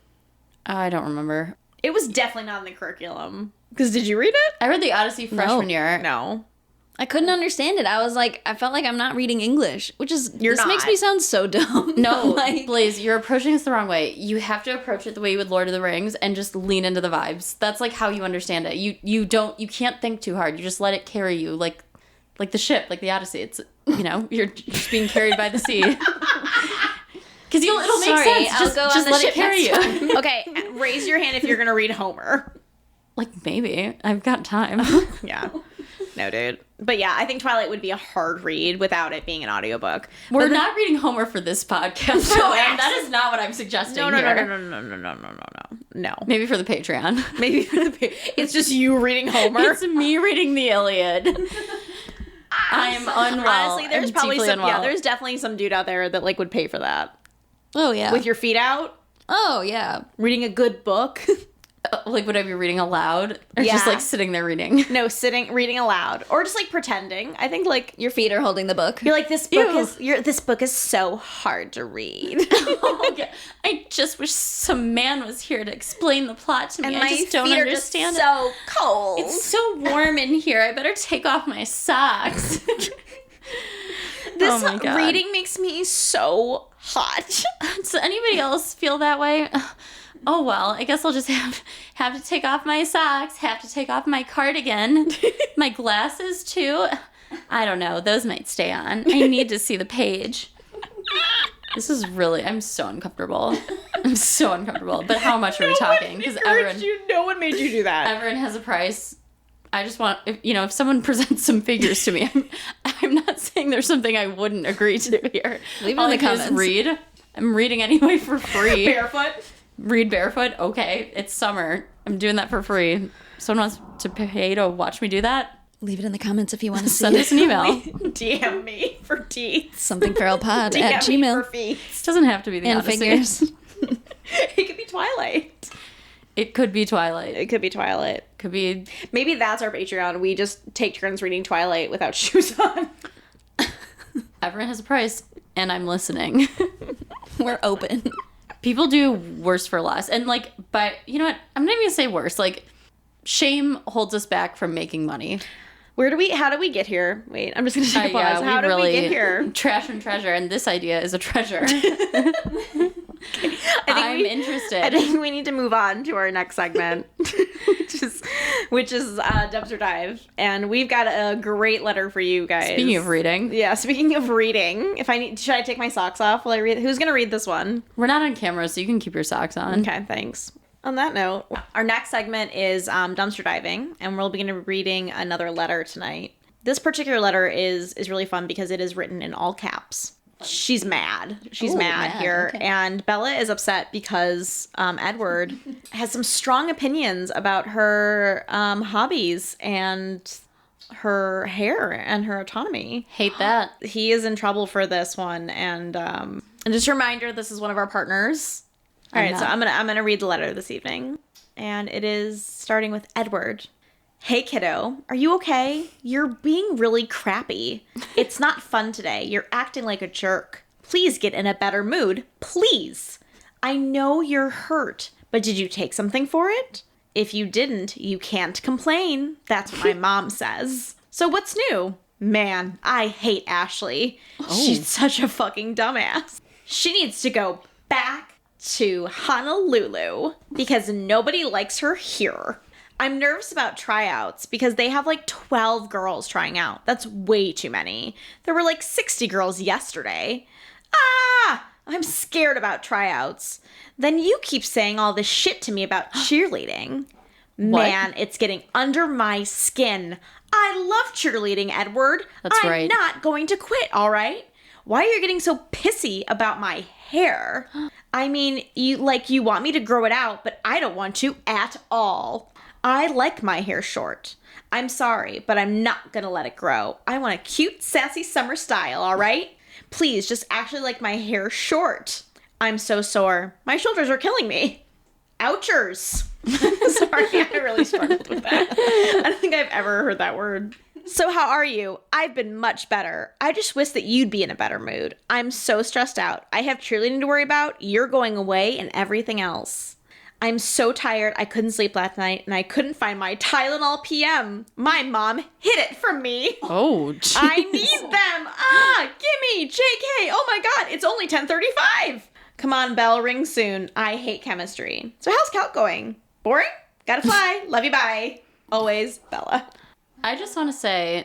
I don't remember. It was definitely not in the curriculum. Because did you read it? I read the Odyssey freshman year. No. I couldn't understand it. I was like, I felt like I'm not reading English, which is You're this makes not. me sound so dumb. No, like, Blaze, you're approaching this the wrong way. You have to approach it the way you would Lord of the Rings and just lean into the vibes. That's like how you understand it. You can't think too hard. You just let it carry you, like the ship, like the Odyssey. It's you're just being carried by the sea. Because it'll make Sorry, sense. I'll Just go on just the let it ship carry next you. Okay, raise your hand if you're going to read Homer. Like maybe I've got time. Yeah. No, dude. But yeah, I think Twilight would be a hard read without it being an audiobook. We're not reading Homer for this podcast. No, and that is not what I'm suggesting No. here. No. Maybe for the Patreon. Maybe it's just you reading Homer. It's me reading the Iliad. I'm unwell. Honestly, there's I'm probably deeply some. Yeah, unwell. there's definitely some dude out there that like would pay for that oh yeah. with your feet out, oh yeah. reading a good book. Like, would I be reading aloud? Or Yeah. just, like, sitting there reading? No, reading aloud, or just like pretending. I think like Your feet are holding the book. you're like this book Ew. this book is so hard to read. Oh, yeah. I just wish some man was here to explain the plot to me. And I just don't feet understand are just it. so cold. It's so warm in here. I better take off my socks. This oh my God. reading makes me so hot. Does anybody else feel that way? Oh, well, I guess I'll just have to take off my socks, have to take off my cardigan, my glasses, too. I don't know. Those might stay on. I need to see the page. This is really, I'm so uncomfortable. I'm so uncomfortable. But how much are we talking? Because No one made you do that. everyone has a price. I just want, if someone presents some figures to me, I'm not saying there's something I wouldn't agree to here. Leave it All in I the do is comments. read. I'm reading anyway for free. Barefoot. Read barefoot? Okay, it's summer. I'm doing that for free. Someone wants to pay to watch me do that? Leave it in the comments if you want to see Send us it. an email. DM me for deets. Somethingferalpod at DM me Gmail. for feet. It doesn't have to be the And Odyssey. figures. It could be Twilight. It could be Twilight. It could be Twilight. Could be. Maybe that's our Patreon. We just take turns reading Twilight without shoes on. Everyone has a price, and I'm listening. We're open. People do worse for less. And, but you know what? I'm not even going to say worse. Shame holds us back from making money. How do we get here? Wait, I'm just going to take a pause. Yeah, How did we get here? Trash and treasure, and this idea is a treasure. I'm interested. I think we need to move on to our next segment, which is Dumpster Dive. And we've got a great letter for you guys. Speaking of reading. Yeah, speaking of reading, should I take my socks off while I read? Who's going to read this one? We're not on camera, so you can keep your socks on. Okay, thanks. On that note, our next segment is dumpster diving, and we'll begin reading another letter tonight. This particular letter is really fun because it is written in all caps. She's mad. She's Ooh, mad here. okay. And Bella is upset because Edward has some strong opinions about her hobbies and her hair and her autonomy. Hate that. He is in trouble for this one. And just a reminder, this is one of our partners. All right, so I'm gonna read the letter this evening. And it is starting with Edward. Hey, kiddo, are you okay? You're being really crappy. It's not fun today. You're acting like a jerk. Please get in a better mood. Please. I know you're hurt, but did you take something for it? If you didn't, you can't complain. That's what my mom says. So what's new? Man, I hate Ashley. She's such a fucking dumbass. She needs to go back to Honolulu because nobody likes her here. I'm nervous about tryouts because they have like 12 girls trying out. That's way too many. There were like 60 girls yesterday. I'm scared about tryouts. Then you keep saying all this shit to me about cheerleading. Man, it's getting under my skin. I love cheerleading, Edward. I'm not going to quit, all right? Why are you getting so pissy about my hair? I mean, you want me to grow it out, but I don't want to at all. I like my hair short. I'm sorry, but I'm not gonna let it grow. I want a cute, sassy summer style, all right? Please, just actually like my hair short. I'm so sore. My shoulders are killing me. Ouchers. Sorry, I really struggled with that. I don't think I've ever heard that word. So how are you? I've been much better. I just wish that you'd be in a better mood. I'm so stressed out. I have cheerleading to worry about, you're going away, and everything else. I'm so tired. I couldn't sleep last night, and I couldn't find my Tylenol PM. My mom hid it from me. Oh, geez. I need them. Gimme, JK. Oh my God, it's only 10:35. Come on, bell, ring soon. I hate chemistry. So how's Calc going? Boring? Gotta fly. Love you, bye. Always, Bella. I just want to say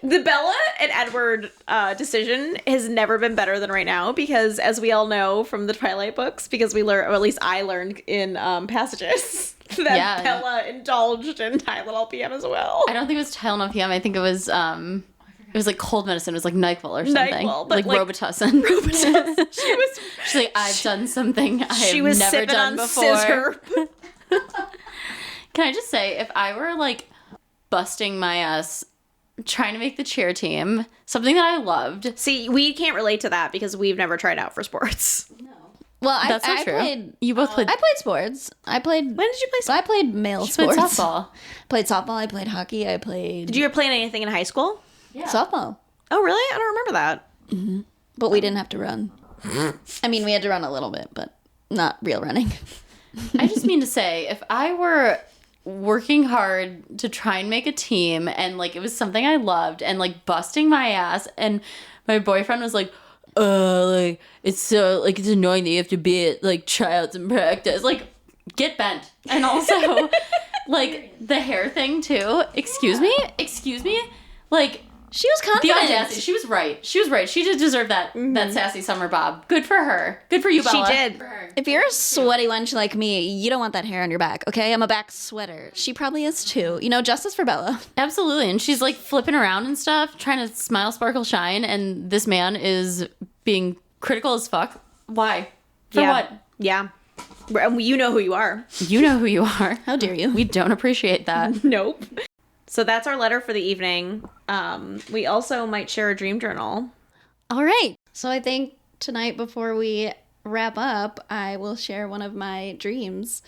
the Bella and Edward decision has never been better than right now because, as we all know from the Twilight books, because we learned, or at least I learned in passages that Bella indulged in Tylenol PM as well. I don't think it was Tylenol PM. I think it was like cold medicine. It was like NyQuil or something. NyQuil, like Robitussin. Robitussin. She's like, I've done something I she have was never sipping done on before. Scissor. Can I just say, if I were like busting my ass trying to make the cheer team, something that I loved. See, we can't relate to that because we've never tried out for sports. No. Well, that's not true. You both played. I played sports. When did you play sports? I played male sports. Played softball. Played softball. I played hockey. I played. Did you ever play anything in high school? Yeah. Softball. Oh, really? I don't remember that. Mm-hmm. But we didn't have to run. I mean, we had to run a little bit, but not real running. I just mean to say, if I were working hard to try and make a team and like it was something I loved and like busting my ass and my boyfriend was like, like it's so like it's annoying that you have to be at like tryouts and practice, like get bent. And also like the hair thing too. Excuse me, like she was confident. The audacity. She was right. She just deserved that sassy summer bob. Good for her. Good for you, Bella. She did. If you're a sweaty wench like me, you don't want that hair on your back, okay? I'm a back sweater. She probably is too. You know, justice for Bella. Absolutely. And she's like flipping around and stuff, trying to smile, sparkle, shine. And this man is being critical as fuck. Why? For what? Yeah. You know who you are. You know who you are. How dare you? We don't appreciate that. Nope. So that's our letter for the evening. We also might share a dream journal. All right. So I think tonight before we wrap up, I will share one of my dreams.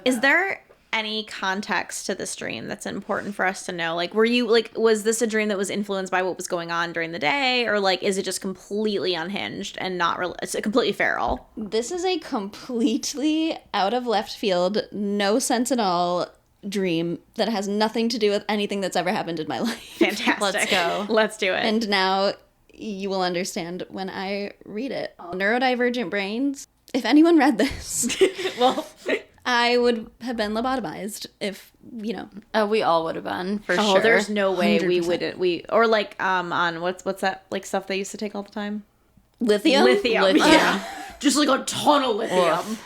Is there any context to this dream that's important for us to know? Like, was this a dream that was influenced by what was going on during the day? Or like, is it just completely unhinged and it's completely feral? This is a completely out of left field, no sense at all dream that has nothing to do with anything that's ever happened in my life. Fantastic. Let's go. Let's do it. And now you will understand when I read it. Neurodivergent brains. If anyone read this, well, I would have been lobotomized if, you know. We all would have been, for sure. Oh, there's no way 100%. we wouldn't. Or like on what's that like stuff they used to take all the time? Lithium? Lithium. Yeah. Just like a ton of lithium.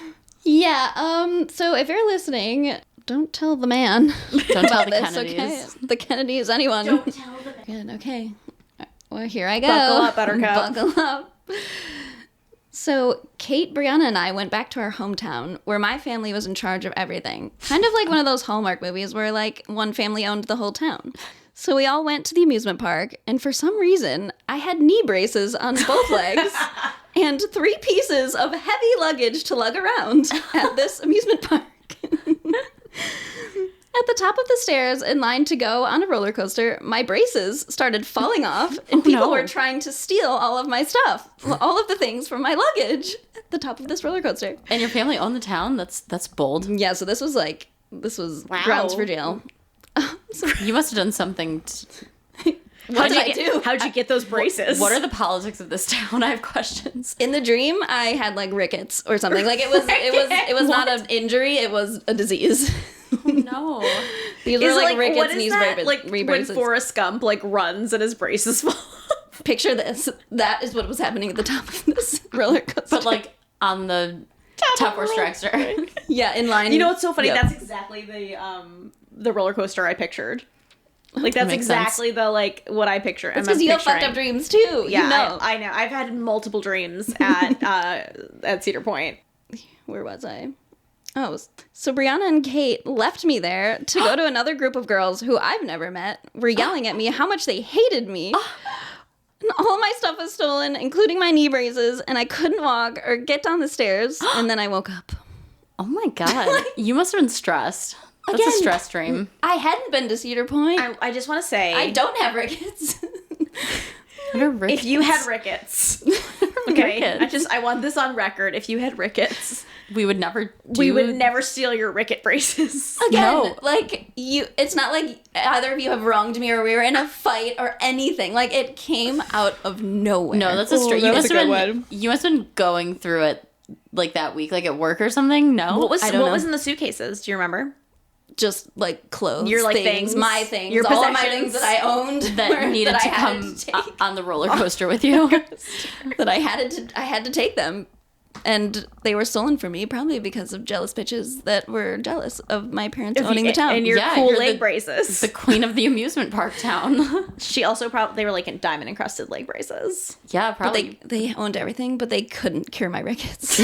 Yeah. So if you're listening, don't tell the man. Don't tell the this, Kennedys. Okay? The Kennedys, anyone. Don't tell the man. Good, okay. Well, here I go. Buckle up, Buttercup. Buckle up. So Kate, Brianna, and I went back to our hometown where my family was in charge of everything. Kind of like one of those Hallmark movies where like one family owned the whole town. So we all went to the amusement park, and for some reason, I had knee braces on both legs and 3 pieces of heavy luggage to lug around at this amusement park. At the top of the stairs, in line to go on a roller coaster, my braces started falling off, and people were trying to steal all of my stuff, all of the things from my luggage at the top of this roller coaster. And your family owned the town? That's bold. Yeah, so this was grounds for jail. You must have done something. What did I do? How'd you get those braces? What are the politics of this town? I have questions. In the dream, I had like rickets or something. Like it was not an injury; it was a disease. Oh, no. These were like rickets what is and these that? Like braces. when Forrest Gump like runs and his braces fall off. Picture this. That is what was happening at the top of this roller coaster. But like on the top horse dragster. Yeah, in line. You know what's so funny? Yep. That's exactly the roller coaster I pictured. Like that's exactly the like what I picture. It's because you have fucked up dreams too. Yeah, you know. I know. I've had multiple dreams at Cedar Point. Where was I? Oh, so Brianna and Kate left me there to go to another group of girls who I've never met, were yelling at me how much they hated me. And all my stuff was stolen, including my knee braces, and I couldn't walk or get down the stairs, and then I woke up. Oh my God. You must have been stressed. That's a stress dream. I hadn't been to Cedar Point. I just want to say I don't have rickets. What are rickets? if you had rickets, okay, I want this on record. If you had rickets, we would never we would never steal your ricket braces. Again, No. like it's not like either of you have wronged me or we were in a fight or anything. Like it came out of nowhere. No, that's a straight. You that's must a have good been. one. You must have been going through it like that week, like at work or something. No, What was I don't know. in the suitcases? Do you remember? Just like clothes, Your, like, things, things, my things, your all of my possessions things that I owned that needed that to I had come take. on the roller coaster with you. That I had to take them, and they were stolen from me probably because of jealous bitches that were jealous of my parents owning the town. And your Yeah, cool you're leg the- braces. The queen of the amusement park town. She also they were like in diamond encrusted leg braces. Yeah, but probably. they owned everything, but they couldn't cure my rickets.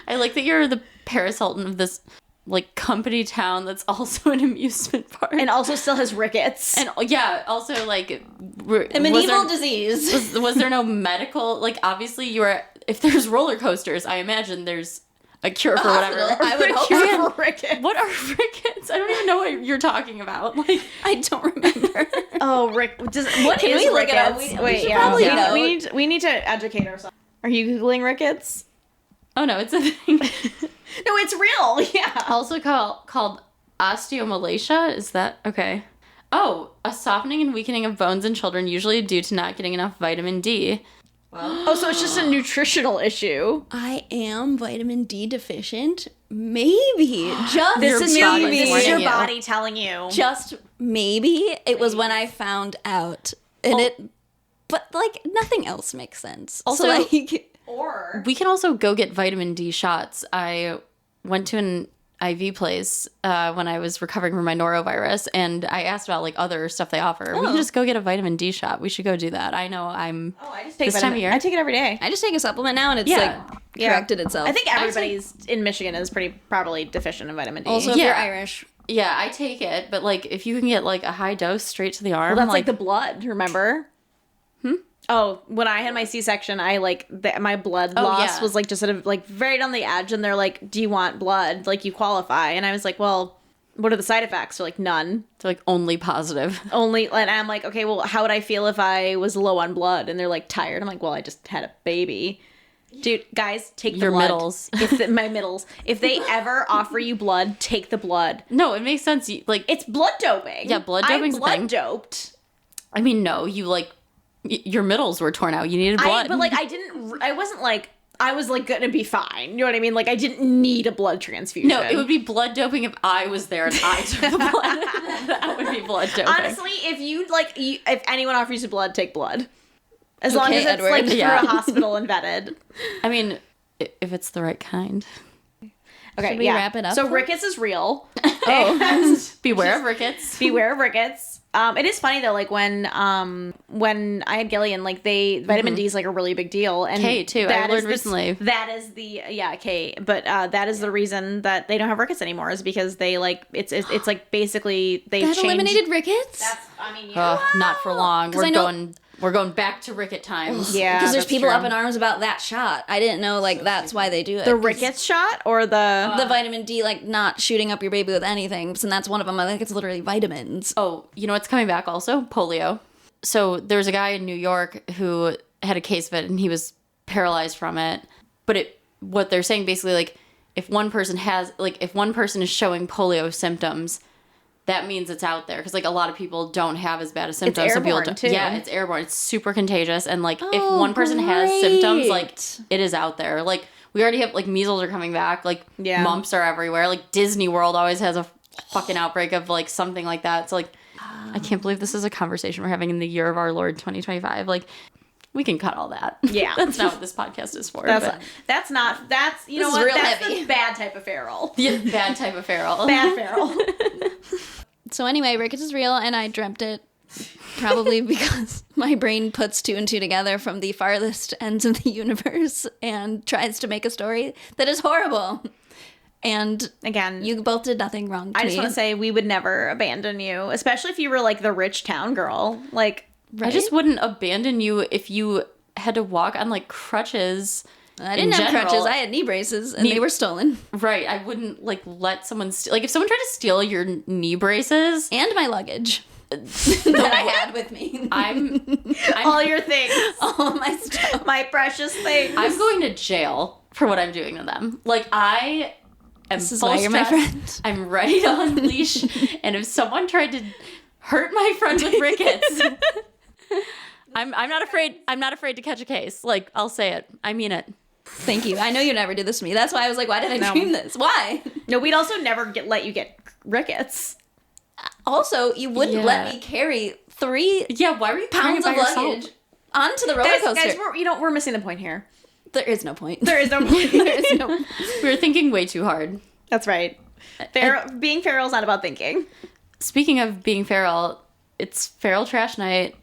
I like that you're the Paris Hilton of this like company town that's also an amusement park. And also still has rickets. And yeah, also like A medieval disease. was there no medical, like obviously you are, if there's roller coasters, I imagine there's a cure for whatever. I would hope Cure so. for rickets. What are rickets? I don't even know what you're talking about. Like, I don't remember. Oh, what Can is we look it up? rickets? We Wait, should yeah. probably know. We need to educate ourselves. Are you Googling rickets? oh no, it's a thing. No, it's real. Yeah. Also called osteomalacia. Is that okay? Oh, a softening and weakening of bones in children, usually due to not getting enough vitamin D. Oh, so it's just a nutritional issue. I am vitamin D deficient. Maybe. Just This is your- maybe. this is your body telling you. Just maybe. It was when I found out. And but like nothing else makes sense. Also- so, like Or We can also go get vitamin D shots. I went to an IV place when I was recovering from my norovirus, and I asked about like other stuff they offer. We can just go get a vitamin D shot. We should go do that. I know I'm. Oh, I just take This time of year. I take it every day. I just take a supplement now and it's Yeah. like corrected itself. I think everybody's in Michigan is probably deficient in vitamin D. also if Yeah. you're Irish. Yeah, I take it, but like if you can get like a high dose straight to the arm, Well, that's like the blood, remember? Oh, when I had my C-section, I my blood loss yeah. was like just sort of like right on the edge, and they're like, "Do you want blood? Like you qualify." And I was like, "Well, what are the side effects?" They're like, "None, they're like only positive. only." And I'm like, "Okay, well, how would I feel if I was low on blood?" And they're like, "Tired." I'm like, "Well, I just had a baby." Dude, guys, take the Your blood. middles. My middles. If they ever offer you blood, take the blood. No, it makes sense. Like It's blood doping. Yeah, blood doping's I a blood thing. doped. I mean, no, you like your middles were torn out. You needed blood. But like I wasn't like I was like gonna be fine. You know what I mean? Like I didn't need a blood transfusion. No, it would be blood doping if I was there and I took the blood. That would be blood doping. honestly, if you if anyone offers you blood, take blood. As long Okay, as it's Edward. like through Yeah. a hospital and vetted. I mean, if it's the right kind. Okay, Should we yeah. wrap it up So for- Rickets is real. Oh, beware of rickets. Beware of rickets. It is funny though, like when I had Gillian, like vitamin D is like a really big deal, and K too. I learned recently. That is K, but that is the reason that they don't have rickets anymore, is because they like it's like basically they That changed. eliminated rickets. That's Not for long. We're going back to ricket times. Yeah, because there's that's people true. up in arms about that shot. I didn't know like that's why they do it. The rickets shot or the vitamin D, like not shooting up your baby with anything, and that's one of them. I think it's literally vitamins. Oh, you know what's coming back also? Polio. So there's a guy in New York who had a case of it, and he was paralyzed from it. But what they're saying basically, like, if one person is showing polio symptoms, that means it's out there, because like a lot of people don't have as bad as symptoms. It's Some people airborne, too. Yeah, it's airborne. It's super contagious, and like if one person has symptoms, like it is out there. Like we already have like measles are coming back, like mumps are everywhere. Like Disney World always has a fucking outbreak of like something like that. So like I can't believe this is a conversation we're having in the year of our Lord 2025. Like we can cut all that. Yeah. That's not what this podcast is for. That's This you know is what? real That's heavy. the bad type of feral. Yeah, bad type of feral. Bad feral. So anyway, rickets is real, and I dreamt it probably because my brain puts two and two together from the farthest ends of the universe and tries to make a story that is horrible. And Again, you both did nothing wrong to I just me. want to say we would never abandon you, especially if you were like the rich town girl. Like, I just wouldn't abandon you if you had to walk on like crutches. I didn't have crutches. I had knee braces, and they were stolen. Right. I wouldn't like let someone steal. Like if someone tried to steal your knee braces And my luggage that I had with me. I'm all your things, All my stuff. my precious things. I'm going to jail for what I'm doing to them. Like I am This is full why you're my stress. friend. I'm ready to unleash. And if someone tried to hurt my friend with rickets, I'm not afraid. I'm not afraid to catch a case. Like I'll say it. I mean it. Thank you. I know you never do this to me. That's why I was like, why did I No. dream this? Why? No, we'd also never let you get rickets. Also, you wouldn't let me carry 3 Yeah. Why were you carrying pounds it of by yourself? luggage onto the roller coaster. Guys, we're missing the point here. There is no point. There is no point. There is no. We were thinking way too hard. That's right. Being feral is not about thinking. Speaking of being feral, it's feral trash night.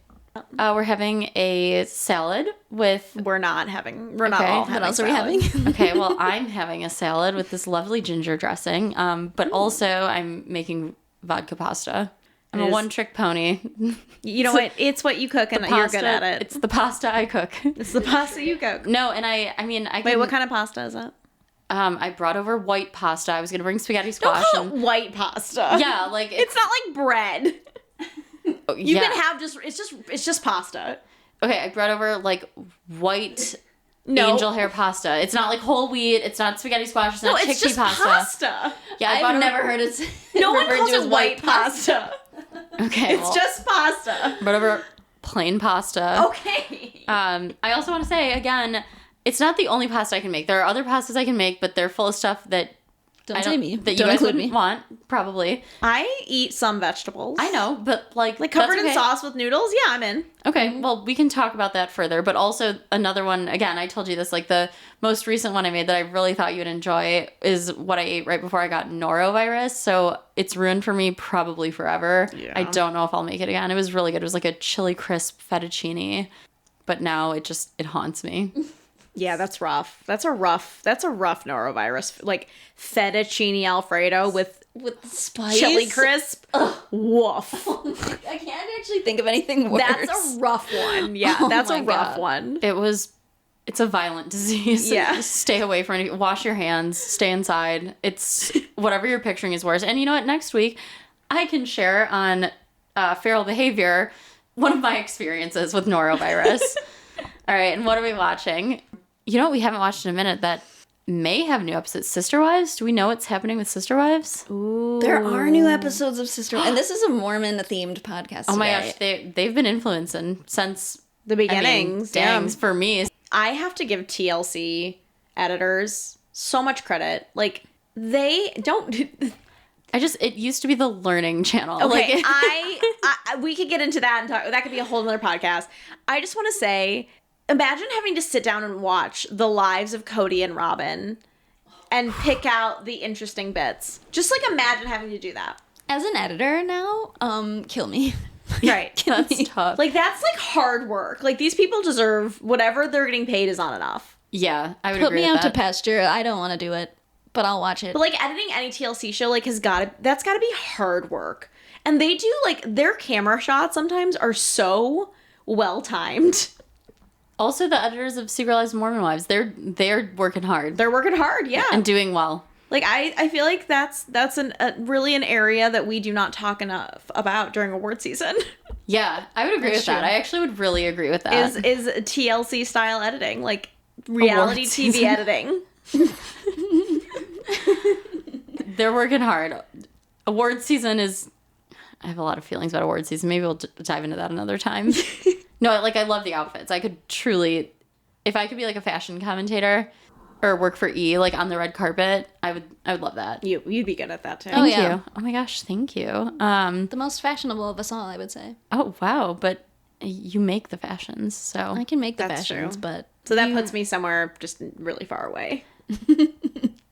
We're having a salad with. We're not all having What else are we salad. having? Okay, well, I'm having a salad with this lovely ginger dressing, but also I'm making vodka pasta. I'm a one-trick pony. You know what? It's what you cook, and you're good at it. It's the pasta I cook. It's the pasta you cook. No, and I mean, I can, Wait, what kind of pasta is it? I brought over white pasta. I was gonna bring spaghetti Don't squash. call it white pasta. Yeah, like It's not like bread. You yeah. can have it's just pasta. Okay, I brought over like white No. angel hair pasta. It's not like whole wheat. It's not spaghetti squash. It's No, not it's chickpea just pasta. Yeah, I brought I've over- never heard it No one referred calls to it as white pasta. Okay, It's well, just pasta. brought over plain pasta. Okay. I also want to say again, it's not the only pasta I can make. There are other pastas I can make, but they're full of stuff that Don't I say me. that you Don't guys include wouldn't me. want probably. I eat some vegetables. I know, but like covered that's in okay. sauce with noodles. Yeah, I'm in. Okay, well, we can talk about that further. But also another one, again, I told you this, like the most recent one I made that I really thought you would enjoy is what I ate right before I got norovirus. So it's ruined for me probably forever. Yeah. I don't know if I'll make it again. It was really good. It was like a chili crisp fettuccine. But now it haunts me. Yeah, that's rough. That's a rough norovirus. Like fettuccine Alfredo with spice. chili crisp. Woof. I can't actually think of anything worse. That's a rough one. Yeah, Oh that's a my rough God. one. It's a violent disease. Yeah. Just stay away from it. Wash your hands. Stay inside. It's whatever you're picturing is worse. And you know what? Next week, I can share on feral behavior one of my experiences with norovirus. All right. And what are we watching? You know what we haven't watched in a minute that may have new episodes? Sister Wives? Do we know what's happening with Sister Wives? Ooh. There are new episodes of Sister, and this is a Mormon-themed podcast. Oh my today. gosh. They've been influencing since The beginnings. Dangs for me. I have to give TLC editors so much credit. Like they don't. It used to be the learning channel. Okay, Like, I we could get into that and talk. That could be a whole other podcast. I just want to say, imagine having to sit down and watch the lives of Cody and Robin, and pick out the interesting bits. Just like imagine having to do that. As an editor now, kill me. Right. That's tough. Like, that's, like, hard work. Like, these people deserve whatever they're getting paid is not enough. Yeah, I would Put agree me with out to that. pasture. I don't want to do it, but I'll watch it. But, like, editing any TLC show, like, that's gotta be hard work. And they do, like, their camera shots sometimes are so well-timed. Also, the editors of Secret Lives of Mormon Wives, they're working hard. They're working hard, yeah. And doing well. Like, I feel like that's really an area that we do not talk enough about during award season. Yeah, I would agree with that. I actually would really agree with that. Is TLC style editing, like reality Award TV season. editing. They're working hard. Award season is... I have a lot of feelings about award season. Maybe we'll dive into that another time. No, like, I love the outfits. I could truly... If I could be, like, a fashion commentator or work for E, like, on the red carpet, I would love that. You'd be good at that too. Thank yeah. you. Oh my gosh, thank you. The most fashionable of us all, I would say. Oh, wow. But you make the fashions, so... I can make the That's fashions, true. but... So that puts me somewhere just really far away.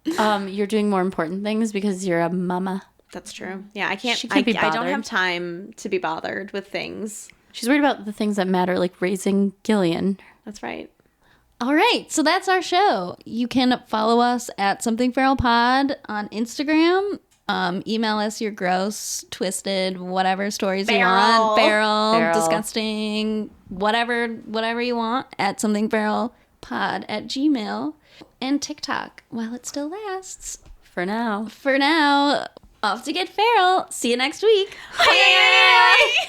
You're doing more important things because you're a mama. That's true. Yeah, I can't. She can't be I don't bothered. have time to be bothered with things. She's worried about the things that matter, like raising Gillian. That's right. All right, so that's our show. You can follow us at Something Feral Pod on Instagram. Email us your gross, twisted, whatever stories you want. Feral, disgusting, whatever you want at somethingferalpod@gmail.com. And TikTok while it still lasts. For now. For now, off to get feral. See you next week. Bye.